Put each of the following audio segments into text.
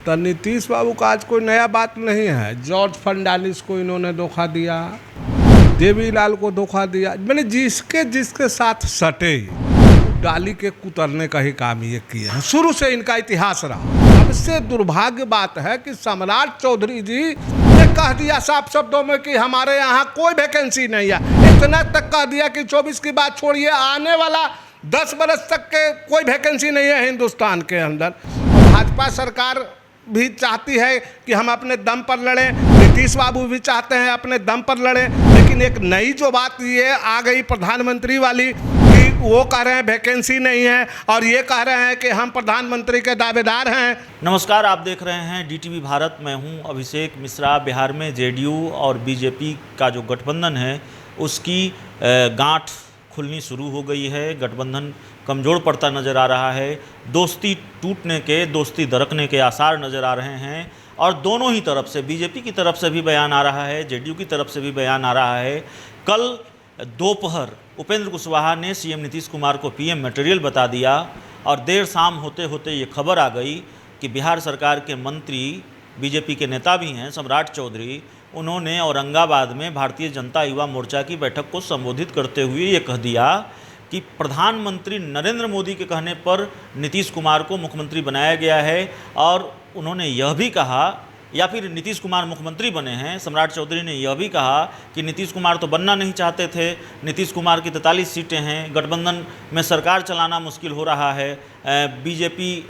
तो नीतीश बाबू का आज कोई नया बात नहीं है। जॉर्ज फर्नांडिस को इन्होंने धोखा दिया, देवीलाल को धोखा दिया, मैंने जिसके साथ सटे डाली के कुतरने का ही काम ये किए हैं। शुरू से इनका इतिहास रहा। सबसे दुर्भाग्य बात है कि सम्राट चौधरी जी ने कह दिया साफ शब्दों में कि हमारे यहाँ कोई वैकेंसी नहीं है। इतना तक कह दिया कि 24 की बात छोड़िए, आने वाला 10 बरस तक के कोई वैकेंसी नहीं है हिंदुस्तान के अंदर। भाजपा सरकार भी चाहती है कि हम अपने दम पर लड़ें, नीतीश बाबू भी चाहते हैं अपने दम पर लड़ें, लेकिन एक नई जो बात ये आ गई प्रधानमंत्री वाली कि वो कह रहे हैं वैकेंसी नहीं है और ये कह रहे हैं कि हम प्रधानमंत्री के दावेदार हैं। नमस्कार, आप देख रहे हैं डीटीवी भारत। मैं हूं अभिषेक मिश्रा। बिहार में जेडीयू और बीजेपी का जो गठबंधन है उसकी गांठ खुलनी शुरू हो गई है। गठबंधन कमज़ोर पड़ता नज़र आ रहा है। दोस्ती टूटने के, दोस्ती दरकने के आसार नज़र आ रहे हैं और दोनों ही तरफ से, बीजेपी की तरफ से भी बयान आ रहा है, जेडीयू की तरफ से भी बयान आ रहा है। कल दोपहर उपेंद्र कुशवाहा ने सीएम नीतीश कुमार को पीएम मटेरियल बता दिया और देर शाम होते होते ये खबर आ गई कि बिहार सरकार के मंत्री, बीजेपी के नेता भी हैं सम्राट चौधरी, उन्होंने औरंगाबाद में भारतीय जनता युवा मोर्चा की बैठक को संबोधित करते हुए ये कह दिया कि प्रधानमंत्री नरेंद्र मोदी के कहने पर नीतीश कुमार को मुख्यमंत्री बनाया गया है। और उन्होंने यह भी कहा, या फिर नीतीश कुमार मुख्यमंत्री बने हैं, सम्राट चौधरी ने यह भी कहा कि नीतीश कुमार तो बनना नहीं चाहते थे, नीतीश कुमार की 43 सीटें हैं, गठबंधन में सरकार चलाना मुश्किल हो रहा है, बीजेपी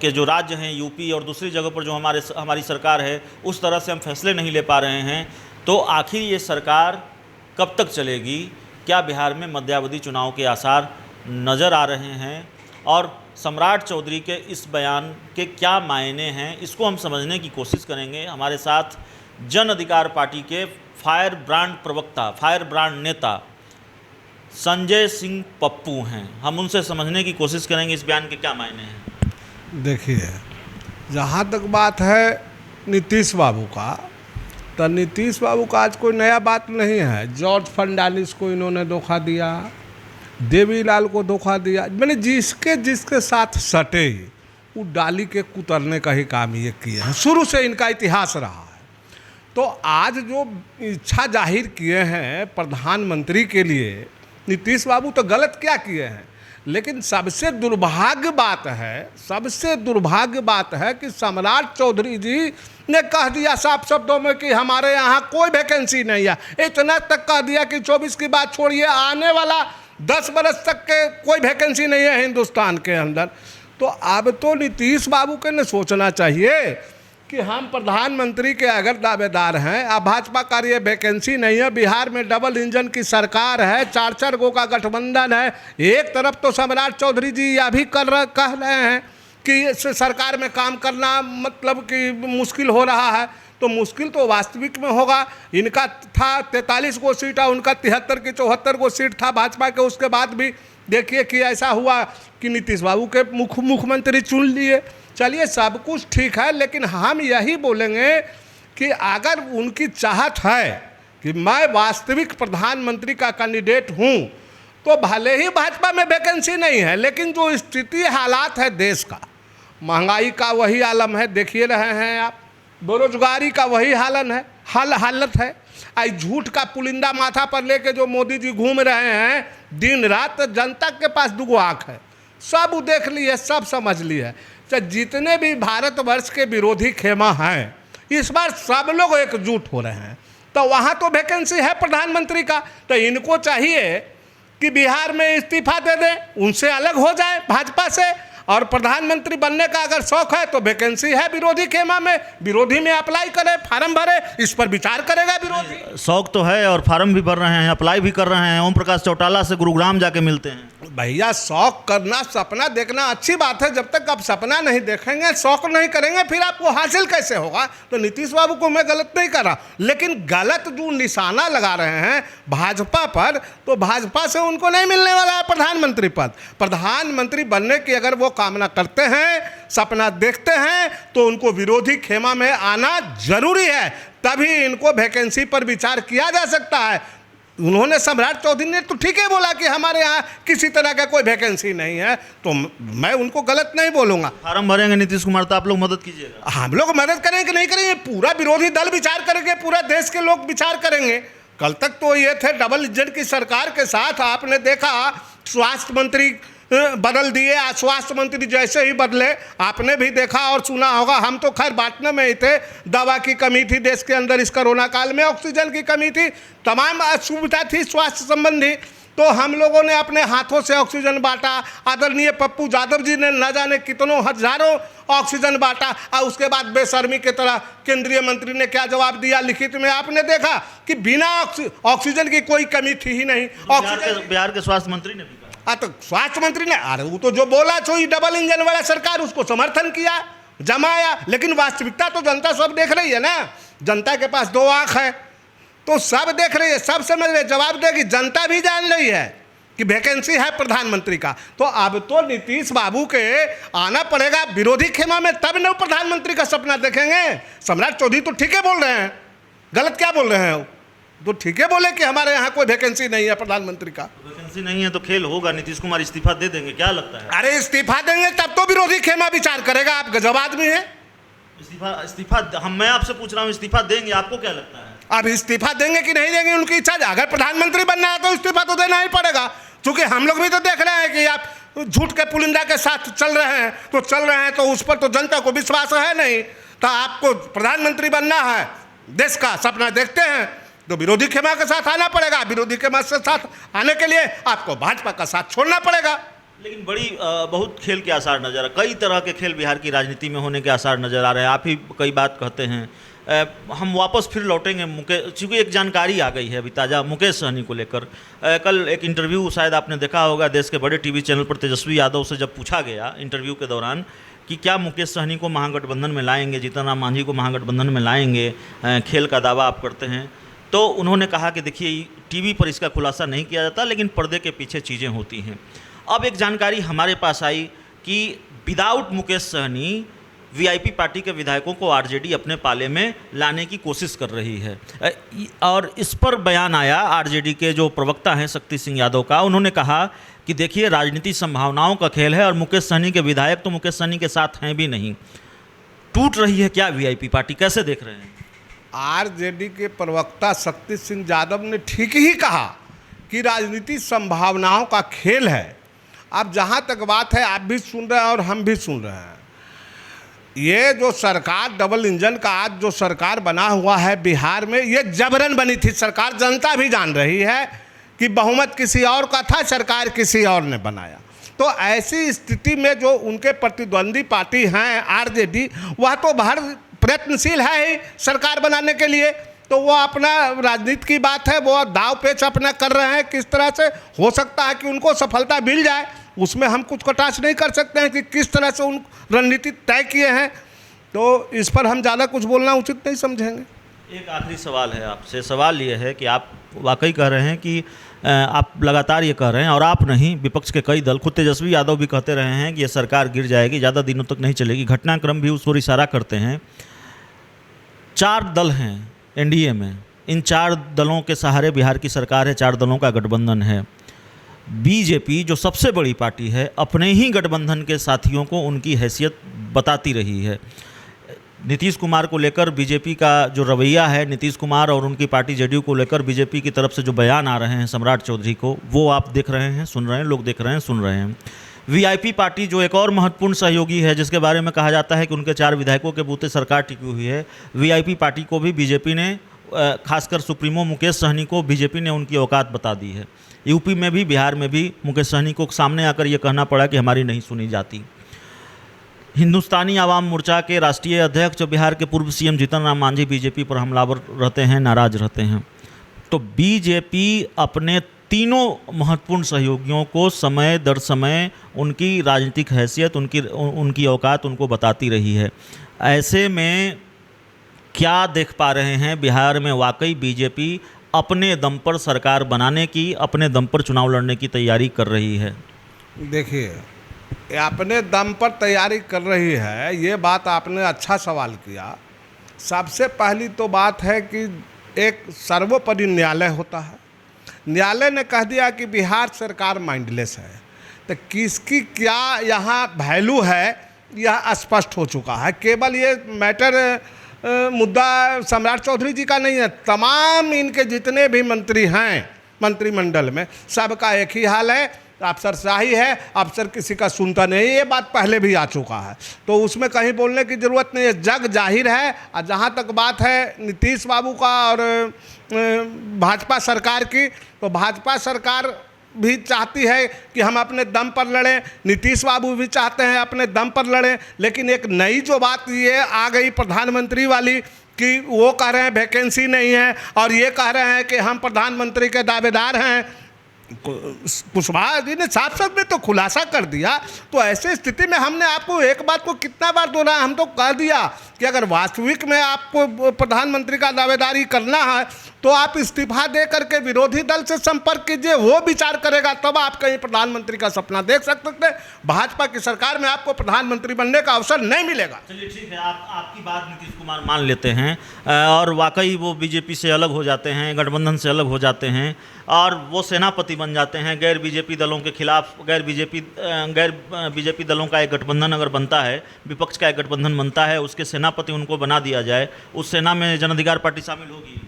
के जो राज्य हैं यूपी और दूसरी जगह पर जो हमारी सरकार है उस तरह से हम फैसले नहीं ले पा रहे हैं। तो आखिर ये सरकार कब तक चलेगी? क्या बिहार में मध्यावधि चुनाव के आसार नज़र आ रहे हैं? और सम्राट चौधरी के इस बयान के क्या मायने हैं, इसको हम समझने की कोशिश करेंगे। हमारे साथ जन अधिकार पार्टी के फायर ब्रांड प्रवक्ता, फायर ब्रांड नेता संजय सिंह पप्पू हैं। हम उनसे समझने की कोशिश करेंगे इस बयान के क्या मायने हैं। देखिए, जहाँ तक बात है नीतीश बाबू का, तो नीतीश बाबू का आज कोई नया बात नहीं है। जॉर्ज फर्नांडिस को इन्होंने धोखा दिया, देवीलाल को धोखा दिया, मैंने जिसके साथ सटे वो डाली के कुतरने का ही काम ये किए हैं। शुरू से इनका इतिहास रहा है। तो आज जो इच्छा जाहिर किए हैं प्रधानमंत्री के लिए नीतीश बाबू, तो गलत क्या किए हैं, लेकिन सबसे दुर्भाग्य बात है कि सम्राट चौधरी जी ने कह दिया साफ शब्दों में कि हमारे यहाँ कोई वैकेंसी नहीं है। इतना तक कह दिया कि 24 की बात छोड़िए, आने वाला 10 बरस तक के कोई वैकेंसी नहीं है हिंदुस्तान के अंदर। तो अब तो नीतीश बाबू के ने सोचना चाहिए कि हम प्रधानमंत्री के अगर दावेदार हैं, अब भाजपा का ये वैकेंसी नहीं है, बिहार में डबल इंजन की सरकार है, 4 गो का गठबंधन है। एक तरफ तो सम्राट चौधरी जी यह भी कह रहे हैं कि इस सरकार में काम करना मतलब कि मुश्किल हो रहा है। तो मुश्किल तो वास्तविक में होगा। इनका था 43 गो सीट, उनका 73 की 74 गो सीट था भाजपा के। उसके बाद भी देखिए कि ऐसा हुआ कि नीतीश बाबू के मुख्यमंत्री चुन लिए। चलिए, सब कुछ ठीक है, लेकिन हम यही बोलेंगे कि अगर उनकी चाहत है कि मैं वास्तविक प्रधानमंत्री का कैंडिडेट हूँ, तो भले ही भाजपा में वैकेंसी नहीं है, लेकिन जो स्थिति हालात है देश का, महंगाई का वही आलम है, देखिए रहे हैं आप, बेरोजगारी का वही हालत है। आई झूठ का पुलिंदा माथा पर लेके जो मोदी जी घूम रहे हैं दिन रात, जनता के पास 2 आँख है, सब देख लिए, सब समझ लिए। तो जितने भी भारतवर्ष के विरोधी खेमा हैं, इस बार सब लोग एकजुट हो रहे हैं। तो वहाँ तो वैकेंसी है प्रधानमंत्री का, तो इनको चाहिए कि बिहार में इस्तीफा दे दें, उनसे अलग हो जाए भाजपा से, और प्रधानमंत्री बनने का अगर शौक है तो वैकेंसी है विरोधी खेमा में, विरोधी में अप्लाई करे, फार्म भरे, इस पर विचार करेगा विरोधी। शौक तो है और फार्म भी भर रहे हैं, अप्लाई भी कर रहे हैं। ओम प्रकाश चौटाला से गुरुग्राम जाके मिलते हैं। भैया, शौक करना, सपना देखना अच्छी बात है। जब तक आप सपना नहीं देखेंगे, शौक नहीं करेंगे, फिर आपको हासिल कैसे होगा? तो नीतीश बाबू को मैं गलत नहीं कर रहा, लेकिन गलत जो निशाना लगा रहे हैं भाजपा पर, तो भाजपा से उनको नहीं मिलने वाला है प्रधानमंत्री पद। प्रधानमंत्री बनने की अगर वो कामना करते हैं, सपना देखते हैं, तो उनको विरोधी खेमा में आना जरूरी है, तभी इनको वैकेंसी पर विचार किया जा सकता है। उन्होंने सम्राट चौधरी ने तो ठीक है बोला कि हमारे यहाँ किसी तरह का कोई वैकेंसी नहीं है, तो मैं उनको गलत नहीं बोलूँगा। फार्म भरेंगे नीतीश कुमार तो आप लोग मदद कीजिएगा। हम लोग मदद करेंगे कि नहीं करेंगे, पूरा विरोधी दल विचार करेंगे, पूरा देश के लोग विचार करेंगे। कल तक तो ये थे डबल इंजन की सरकार के साथ, आपने देखा स्वास्थ्य मंत्री बदल दिए, स्वास्थ्य मंत्री जैसे ही बदले आपने भी देखा और सुना होगा। हम तो खैर बांटने में ही थे, दवा की कमी थी देश के अंदर इस कोरोना काल में, ऑक्सीजन की कमी थी, तमाम असुविधा थी स्वास्थ्य संबंधी, तो हम लोगों ने अपने हाथों से ऑक्सीजन बांटा। आदरणीय पप्पू यादव जी ने न जाने कितनों हजारों ऑक्सीजन बांटा, और उसके बाद बेशर्मी की तरह केंद्रीय मंत्री ने क्या जवाब दिया लिखित में, आपने देखा कि बिना ऑक्सीजन की कोई कमी थी ही नहीं। बिहार के स्वास्थ्य मंत्री ने भी कहा, तो स्वास्थ्य मंत्री ने, अरे वो तो जो बोला सो ही डबल इंजन वाला सरकार, उसको समर्थन किया, जमाया, लेकिन वास्तविकता तो जनता सब देख रही है ना। जनता के पास दो आंख है, तो सब देख रही है, सब समझ रहे, जवाब देगी। जनता भी जान रही है कि वैकेंसी है प्रधानमंत्री का, तो अब तो नीतीश बाबू के आना पड़ेगा विरोधी खेमा में, तब न प्रधानमंत्री का सपना देखेंगे। सम्राट चौधरी तो ठीक है बोल रहे हैं, गलत क्या बोल रहे हैं, तो ठीक है बोले कि हमारे यहाँ कोई वैकेंसी नहीं है प्रधानमंत्री का। वैकेंसी नहीं है तो खेल होगा, नीतीश कुमार इस्तीफा दे देंगे, क्या लगता है? अरे इस्तीफा देंगे तब तो विरोधी खेमा विचार करेगा, आप गजब आदमी है। इस्तीफा मैं आपसे पूछ रहा हूँ, इस्तीफा देंगे, आपको क्या लगता है? अब इस्तीफा देंगे कि नहीं देंगे उनकी इच्छा, अगर प्रधानमंत्री बनना है तो इस्तीफा तो देना ही पड़ेगा, क्योंकि हम लोग भी तो देख रहे हैं कि आप झूठ के पुलिंदा के साथ चल रहे हैं, तो उस पर तो जनता को विश्वास है नहीं। तो आपको प्रधानमंत्री बनना है, देश का सपना देखते हैं, तो विरोधी खेमा के साथ आना पड़ेगा। विरोधी खेमा से साथ आने के लिए आपको भाजपा का साथ छोड़ना पड़ेगा। लेकिन बहुत खेल के आसार नजर, कई तरह के खेल बिहार की राजनीति में होने के आसार नजर आ रहे हैं। आप ही कई बात कहते हैं। हम वापस फिर लौटेंगे मुकेश, चूँकि एक जानकारी आ गई है अभी ताज़ा मुकेश सहनी को लेकर। कल एक इंटरव्यू शायद आपने देखा होगा, देश के बड़े टीवी चैनल पर तेजस्वी यादव से जब पूछा गया इंटरव्यू के दौरान कि क्या मुकेश सहनी को महागठबंधन में लाएंगे, जीतन राम मांझी को महागठबंधन में लाएंगे, खेल का दावा आप करते हैं, तो उन्होंने कहा कि देखिए टीवी पर इसका खुलासा नहीं किया जाता, लेकिन पर्दे के पीछे चीज़ें होती हैं। अब एक जानकारी हमारे पास आई कि without Mukesh Sahani VIP party के विधायकों को आरजेडी अपने पाले में लाने की कोशिश कर रही है, और इस पर बयान आया आरजेडी के जो प्रवक्ता हैं शक्ति सिंह यादव का। उन्होंने कहा कि देखिए राजनीति संभावनाओं का खेल है, और मुकेश सहनी के विधायक तो मुकेश सहनी के साथ हैं भी नहीं। टूट रही है क्या वीआईपी पार्टी, कैसे देख रहे हैं? आरजेडी के प्रवक्ता शक्ति सिंह यादव ने ठीक ही कहा कि राजनीति संभावनाओं का खेल है। अब जहाँ तक बात है, आप भी सुन रहे हैं और हम भी सुन रहे हैं, ये जो सरकार डबल इंजन का आज जो सरकार बना हुआ है बिहार में, ये जबरन बनी थी सरकार। जनता भी जान रही है कि बहुमत किसी और का था, सरकार किसी और ने बनाया। तो ऐसी स्थिति में जो उनके प्रतिद्वंदी पार्टी हैं आरजेडी, वह तो बाहर प्रयत्नशील है ही सरकार बनाने के लिए, तो वो अपना राजनीति की बात है, वो दाव पेच अपना कर रहे हैं। किस तरह से हो सकता है कि उनको सफलता मिल जाए, उसमें हम कुछ कटाक्ष नहीं कर सकते हैं कि किस तरह से उन रणनीति तय किए हैं, तो इस पर हम ज़्यादा कुछ बोलना उचित नहीं समझेंगे। एक आखिरी सवाल है आपसे, सवाल ये है कि आप वाकई कह रहे हैं कि आप लगातार ये कह रहे हैं, और आप नहीं, विपक्ष के कई दल, खुद तेजस्वी यादव भी कहते रहे हैं कि ये सरकार गिर जाएगी, ज़्यादा दिनों तक नहीं चलेगी, घटनाक्रम भी उस ओर इशारा करते हैं। 4 दल हैं एनडीए में, इन 4 दलों के सहारे बिहार की सरकार है, 4 दलों का गठबंधन है। बीजेपी जो सबसे बड़ी पार्टी है, अपने ही गठबंधन के साथियों को उनकी हैसियत बताती रही है। नीतीश कुमार को लेकर बीजेपी का जो रवैया है, नीतीश कुमार और उनकी पार्टी जेडीयू को लेकर बीजेपी की तरफ से जो बयान आ रहे हैं सम्राट चौधरी को, वो आप देख रहे हैं, सुन रहे हैं, लोग देख रहे हैं, सुन रहे हैं। वीआईपी पार्टी जो एक और महत्वपूर्ण सहयोगी है, जिसके बारे में कहा जाता है कि उनके 4 विधायकों के बूते सरकार टिकी हुई है, वीआईपी पार्टी को भी बीजेपी ने, खासकर सुप्रीमो मुकेश सहनी को बीजेपी ने उनकी औकात बता दी है। यूपी में भी, बिहार में भी मुकेश सहनी को सामने आकर ये कहना पड़ा कि हमारी नहीं सुनी जाती। हिंदुस्तानी आवाम मोर्चा के राष्ट्रीय अध्यक्ष बिहार के पूर्व सीएम जीतन राम मांझी बीजेपी पर हमलावर रहते हैं, नाराज रहते हैं। तो बीजेपी अपने तीनों महत्वपूर्ण सहयोगियों को समय दर समय उनकी राजनीतिक हैसियत, उनकी औकात उनको बताती रही है। ऐसे में क्या देख पा रहे हैं बिहार में, वाकई बीजेपी अपने दम पर सरकार बनाने की, अपने दम पर चुनाव लड़ने की तैयारी कर रही है? देखिए, अपने दम पर तैयारी कर रही है, ये बात आपने अच्छा सवाल किया। सबसे पहली तो बात है कि एक सर्वोपरि न्यायालय होता है, न्यायालय ने कह दिया कि बिहार सरकार माइंडलेस है, तो किसकी क्या यहाँ वैल्यू है यह स्पष्ट हो चुका है। केवल ये मैटर मुद्दा सम्राट चौधरी जी का नहीं है, तमाम इनके जितने भी मंत्री हैं मंत्रिमंडल में सबका एक ही हाल है, अफसरशाही है, अफसर किसी का सुनता नहीं। ये बात पहले भी आ चुका है, तो उसमें कहीं बोलने की ज़रूरत नहीं है, जग जाहिर है। और जहाँ तक बात है नीतीश बाबू का और भाजपा सरकार की, तो भाजपा सरकार भी चाहती है कि हम अपने दम पर लड़ें, नीतीश बाबू भी चाहते हैं अपने दम पर लड़ें। लेकिन एक नई जो बात ये आ गई प्रधानमंत्री वाली कि वो कह रहे हैं वैकेंसी नहीं है और ये कह रहे हैं कि हम प्रधानमंत्री के दावेदार हैं। कुशवाहा जी ने साफ साफ में तो खुलासा कर दिया। तो ऐसे स्थिति में हमने आपको एक बात को कितना बार दोहराया, हम तो कह दिया कि अगर वास्तविक में आपको प्रधानमंत्री का दावेदारी करना है तो आप इस्तीफा दे करके विरोधी दल से संपर्क कीजिए, वो विचार करेगा, तब आप कहीं प्रधानमंत्री का सपना देख सकते हैं। भाजपा की सरकार में आपको प्रधानमंत्री बनने का अवसर नहीं मिलेगा। चलिए ठीक है, आपकी बात नीतीश कुमार मान लेते हैं और वाकई वो बीजेपी से अलग हो जाते हैं, गठबंधन से अलग हो जाते हैं और वो सेनापति बन जाते हैं। गैर बीजेपी दलों के खिलाफ गैर बीजेपी दलों का एक गठबंधन अगर बनता है, विपक्ष का एक गठबंधन बनता है, उसके सेनापति उनको बना दिया जाए, उस सेना में जन अधिकार पार्टी शामिल होगी।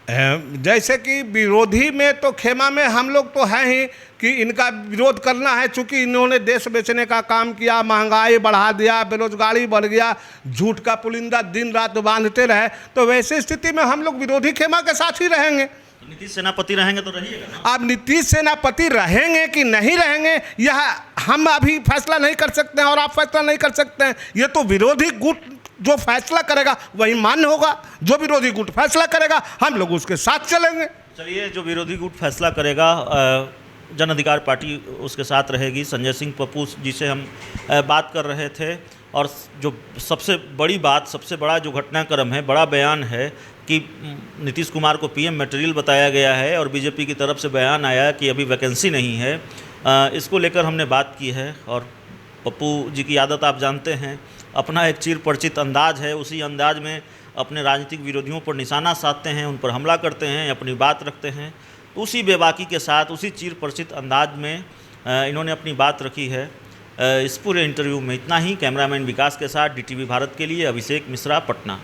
जैसे कि विरोधी में तो खेमा में हम लोग तो हैं ही कि इनका विरोध करना है, चूँकि इन्होंने देश बेचने का काम किया, महंगाई बढ़ा दिया, बेरोजगारी बढ़ गया, झूठ का पुलिंदा दिन रात बांधते रहे, तो वैसे स्थिति में हम लोग विरोधी खेमा के साथ ही रहेंगे। नीतीश सेनापति रहेंगे तो रहिएगा ना। अब नीतीश सेनापति रहेंगे कि नहीं रहेंगे यह हम अभी फैसला नहीं कर सकते हैं और आप फैसला नहीं कर सकते हैं। ये तो विरोधी गुट जो फैसला करेगा वही मान्य होगा, जो विरोधी गुट फैसला करेगा हम लोग उसके साथ चलेंगे। चलिए, जो विरोधी गुट फैसला करेगा जन अधिकार पार्टी उसके साथ रहेगी। संजय सिंह पप्पू जी से हम बात कर रहे थे और जो सबसे बड़ी बात, सबसे बड़ा जो घटनाक्रम है, बड़ा बयान है कि नीतीश कुमार को पीएम मटेरियल बताया गया है और बीजेपी की तरफ से बयान आया कि अभी वैकेंसी नहीं है। इसको लेकर हमने बात की है और पप्पू जी की आदत आप जानते हैं, अपना एक चिर परिचित अंदाज है, उसी अंदाज में अपने राजनीतिक विरोधियों पर निशाना साधते हैं, उन पर हमला करते हैं, अपनी बात रखते हैं। तो उसी बेबाकी के साथ, उसी चिर परिचित अंदाज में इन्होंने अपनी बात रखी है। इस पूरे इंटरव्यू में इतना ही। कैमरामैन विकास के साथ DTV भारत के लिए अभिषेक मिश्रा, पटना।